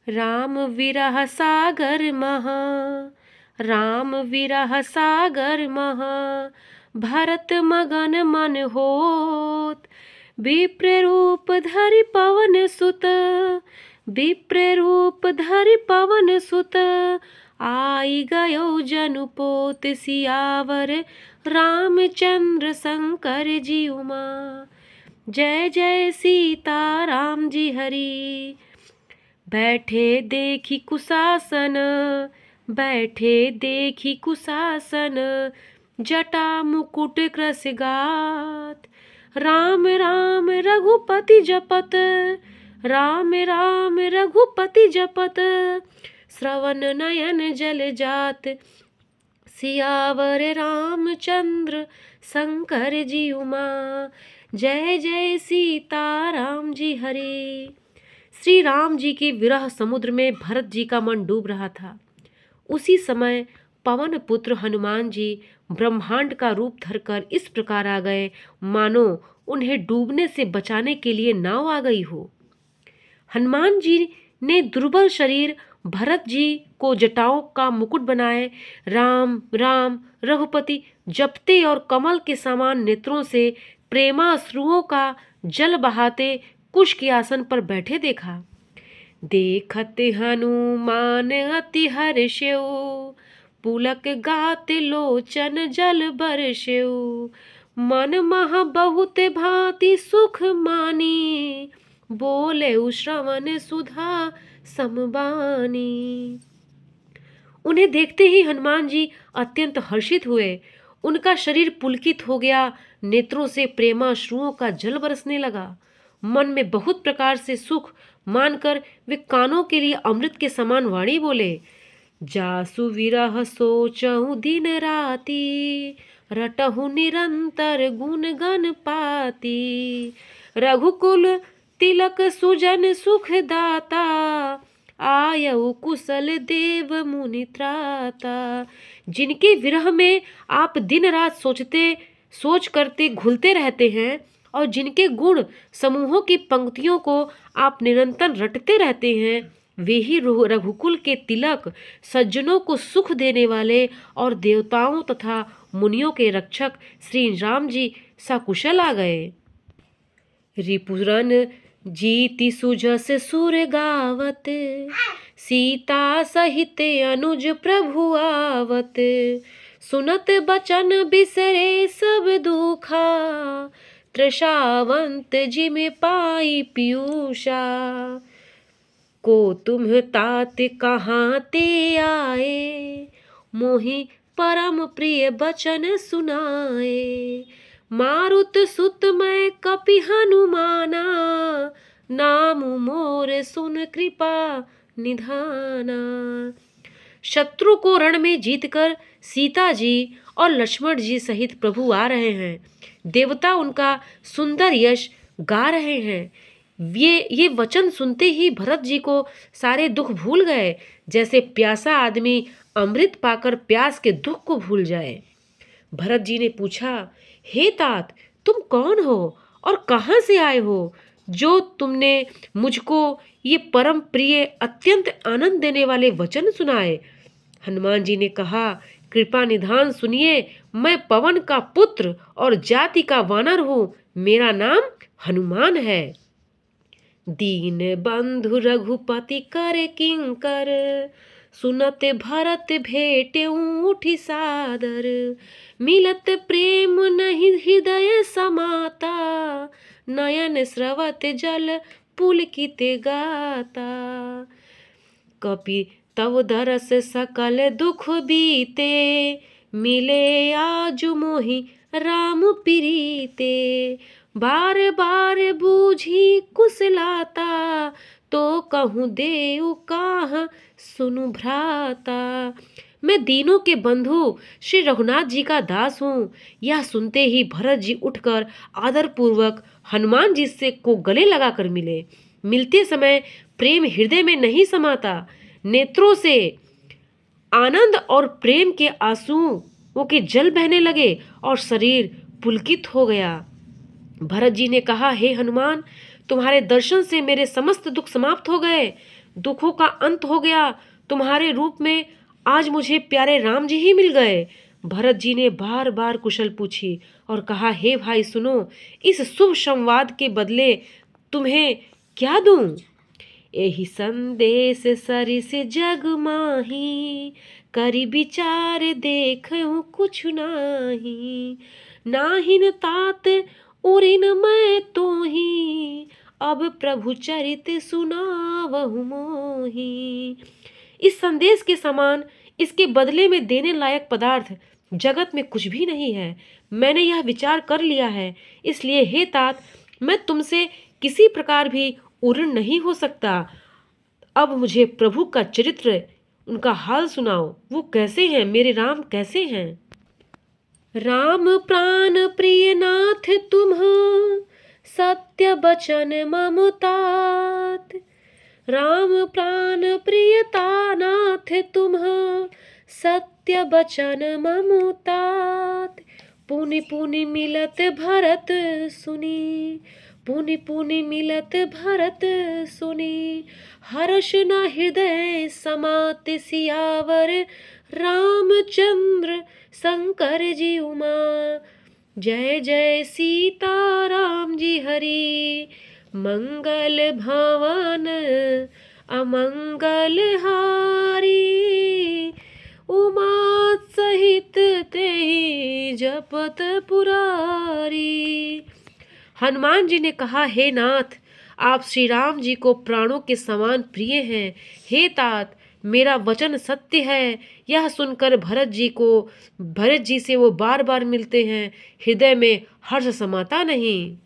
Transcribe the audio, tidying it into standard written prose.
राम विरह सागर महा, राम विरह सागर महा, भरत मगन मन होत। विप्र रूप धरि पवन सुत, विप्र रूप धरि पवन सुत, आई गयो जनुपोत। सियावर रामचंद्र शंकर जी उमा, जय जय सीता राम जी हरि। बैठे देखी कुशासन, बैठे देखी कुशासन, जटा मुकुट कृस गात। राम राम रघुपति जपत, राम राम रघुपति जपत, श्रवण नयन जल जात। सियावर रामचंद्र शंकर जी उमा, जय जय सीता राम जी हरि। श्री राम जी के विरह समुद्र में भरत जी का मन डूब रहा था। उसी समय पवन पुत्र हनुमान जी ब्रह्मांड का रूप धरकर इस प्रकार आ गए मानो उन्हें डूबने से बचाने के लिए नाव आ गई हो। हनुमान जी ने दुर्बल शरीर भरत जी को जटाओं का मुकुट बनाए राम राम रघुपति जपते और कमल के समान नेत्रों से प्रेमाश्रुओं का जल बहाते कुश के आसन पर बैठे देखा। देखत हनुमान अति हर्षेउ, पुलक गात लोचन जल बरसेउ। मन मह बहुत भांति सुख मानी, बोले श्रवण सुधा समबानी। उन्हें देखते ही हनुमान जी अत्यंत हर्षित हुए। उनका शरीर पुलकित हो गया, नेत्रों से प्रेमाश्रुओं का जल बरसने लगा। मन में बहुत प्रकार से सुख मानकर वे कानों के लिए अमृत के समान वाणी बोले। जासु विरह सोचहु दिन राति, रटहु निरंतर गुण गण पाती। रघुकुल तिलक सुजन सुख दाता, आयउ कुशल देव मुनि त्राता। जिनके विरह में आप दिन रात सोच करते घुलते रहते हैं और जिनके गुण समूहों की पंक्तियों को आप निरंतर रटते रहते हैं, वे ही रघुकुल के तिलक, सज्जनों को सुख देने वाले और देवताओं तथा मुनियों के रक्षक श्री राम जी सकुशल आ गए। रिपुरन जीति सुजस सुर गावत, सीता सहित अनुज प्रभु आवत। सुनत बचन बिसरे सब दुखा, तृषावंत जिमि पाई पीयूषा। को तुम तात कहाँ ते आए, मोहि परम प्रिय बचन सुनाए। मारुत सुत मैं कपि हनुमाना, नाम मोर सुन कृपा निधाना। शत्रु को रण में जीतकर सीता जी और लक्ष्मण जी सहित प्रभु आ रहे हैं। देवता उनका सुंदर यश गा रहे हैं। ये वचन सुनते ही भरत जी को सारे दुख भूल गए, जैसे प्यासा आदमी अमृत पाकर प्यास के दुख को भूल जाए। भरत जी ने पूछा, हे तात, तुम कौन हो और कहाँ से आए हो, जो तुमने मुझको ये परम प्रिय अत्यंत आनंद देने वाले वचन सुनाए। हनुमान जी ने कहा, कृपा निधान सुनिए, मैं पवन का पुत्र और जाति का वानर हूँ। मेरा नाम हनुमान है। दीन बंधु रघुपति कर किंकर, सुनत भरत भेटे उठी सादर। मिलत प्रेम नहीं हृदय समाता, नयन स्रवत जल पुलकित गाता। कपि तव दरस सकल दुख बीते, मिले आज मोहि राम प्रीते। बार बार बूझी कुशलाता, तो कहूँ देउ काहाँ सुनु भ्राता। मैं दीनों के बंधु श्री रघुनाथ जी का दास हूँ। यह सुनते ही भरत जी उठकर आदर पूर्वक हनुमान जी से को गले लगाकर मिले। मिलते समय प्रेम हृदय में नहीं समाता, नेत्रों से आनंद और प्रेम के आंसुओं के जल बहने लगे और शरीर पुलकित हो गया। भरत जी ने कहा, हे हनुमान, तुम्हारे दर्शन से मेरे समस्त दुख समाप्त हो गए। दुखों का अंत हो गया, तुम्हारे रूप में आज मुझे प्यारे राम जी ही मिल गए। भरत जी ने बार बार कुशल पूछी और कहा, हे भाई सुनो, इस शुभ संवाद के बदले तुम्हें क्या दूं? एहि संदेश सरिस जग माही, करि विचार देखहु कुछ नाही। नाहिन तात उरिन मैं तोही, अब प्रभु चरित सुनावहु मोही। इस संदेश के समान इसके बदले में देने लायक पदार्थ जगत में कुछ भी नहीं है। मैंने यह विचार कर लिया है, इसलिए हे तात, मैं तुमसे किसी प्रकार भी उऋण नहीं हो सकता। अब मुझे प्रभु का चरित्र, उनका हाल सुनाओ। वो कैसे हैं? मेरे राम कैसे हैं? राम प्राण प्रिय नाथ तुम, सत्य बचन मम तात। राम प्राण प्रियता नाथ तुम, सत्य बचन मम तात। पुनि पुनि मिलत भरत सुनी, पुनि पुनि मिलत भरत सुनी। हर्ष न हृदय समात सियावर, रामचंद्र शंकर जी उमा। जय जय सीता राम जी हरि, मंगल भवन अमंगल हारी। उमा सहित तेहि जपत पुरारी। हनुमान जी ने कहा, हे नाथ, आप श्री राम जी को प्राणों के समान प्रिय हैं। हे तात, मेरा वचन सत्य है। यह सुनकर भरत जी से वो बार बार मिलते हैं। हृदय में हर्ष समाता नहीं।